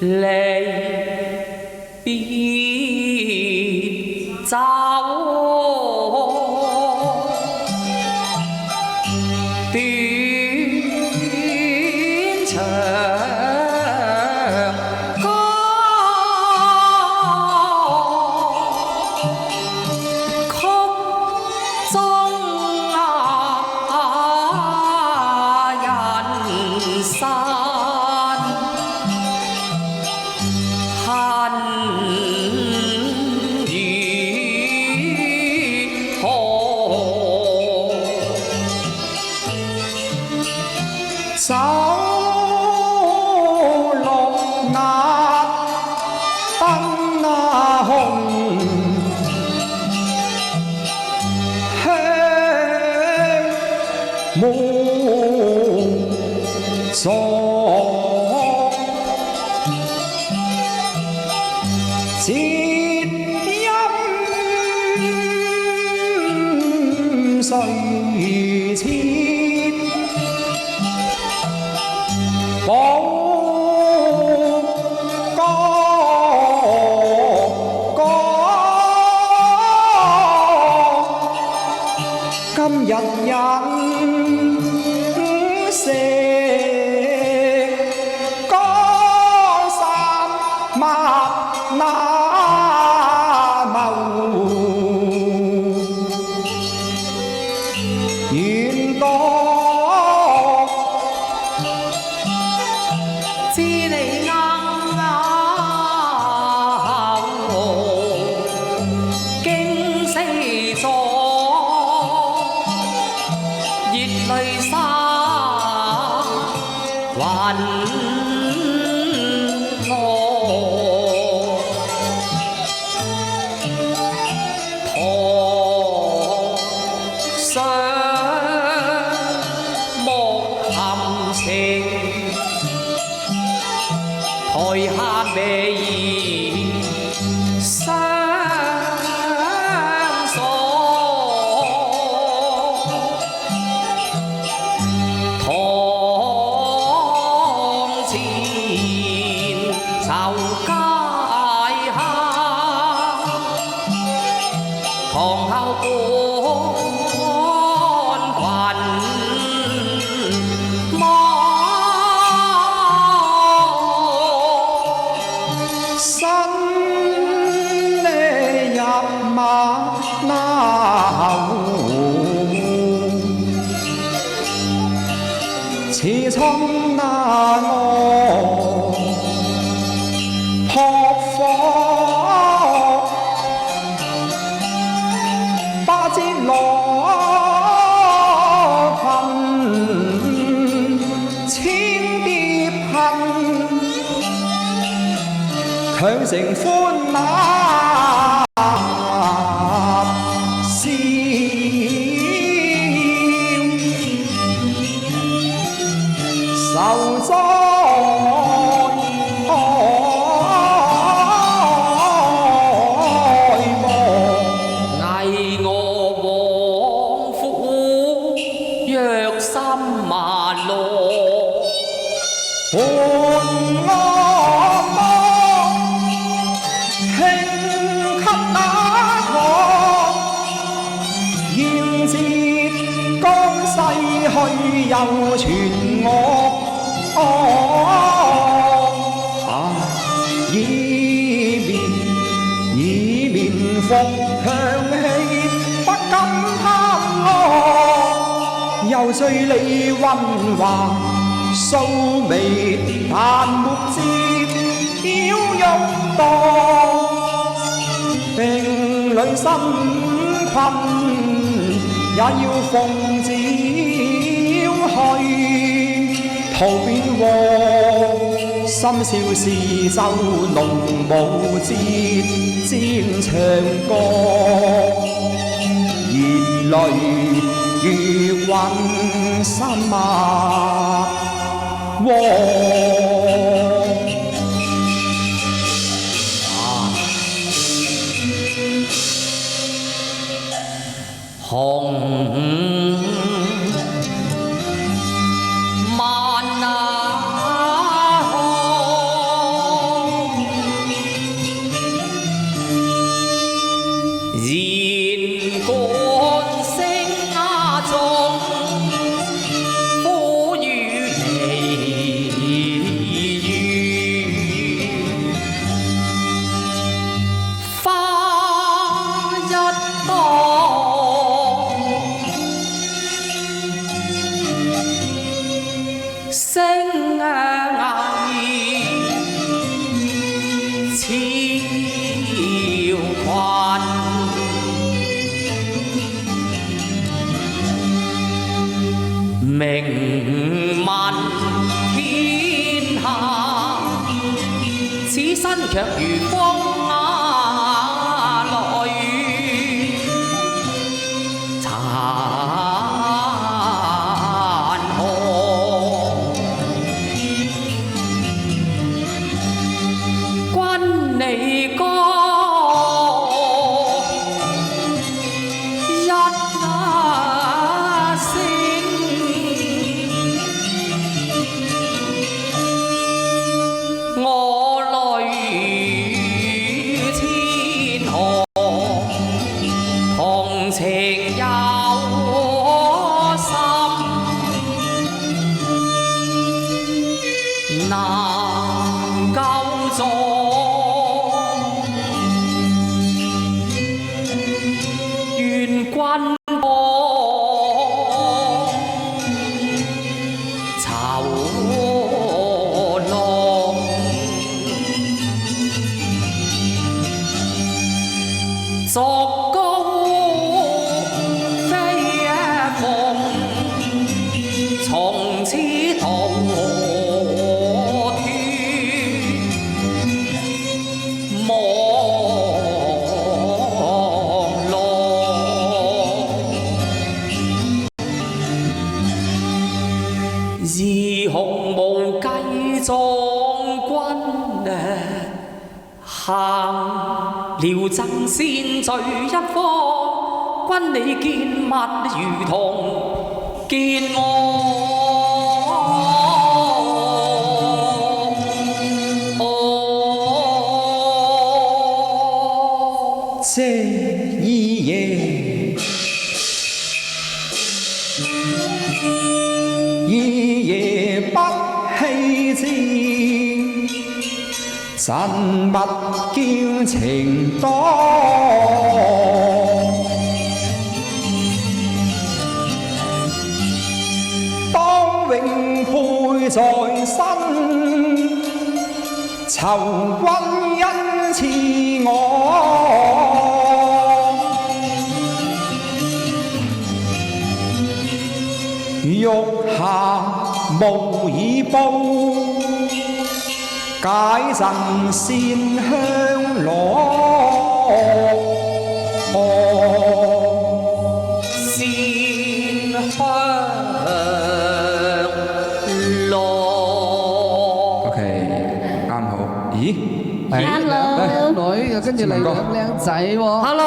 離別走，短長歌，曲中人生恨與何？走綠鴨燈紅，香滿座。節音誰切？寶歌歌，今日飲食歌三萬那謀，願多知你啱經死咗，熱淚灑還我，堂上莫含情，台下美相送，堂前就街下，堂後觀群望，新你入馬那似春那我撲火，不知羅裙千疊恨，強成歡樂笑，受災禍，危我往復約3萬羅，伴我麼輕給那可，現節江西去又傳我。以面服強氣，不敢貪我，又醉你溫華素眉，但沒節嬌玉墮，並女身困，也要奉旨去圖變和。深宵時就濃霧節戰長歌，熱淚如雲山脈窩。紅萬那河，名聞天下，此身卻如風落雨，殘酷。君你歌一聲，我淚千河，同情有心，難救助。願君波愁濃，逐高飛鳳，從此同天望落。義雄無計壯軍行遼陣先聚一方，君你見物如同見我。這一夜，一夜不棄之，真不叫情多。當永配在身，酬君恩賜我。玉霞無以報，解贈線香羅。線香羅。OK， 啱好。咦？靚女又跟住嚟兩靚仔喎。Hello。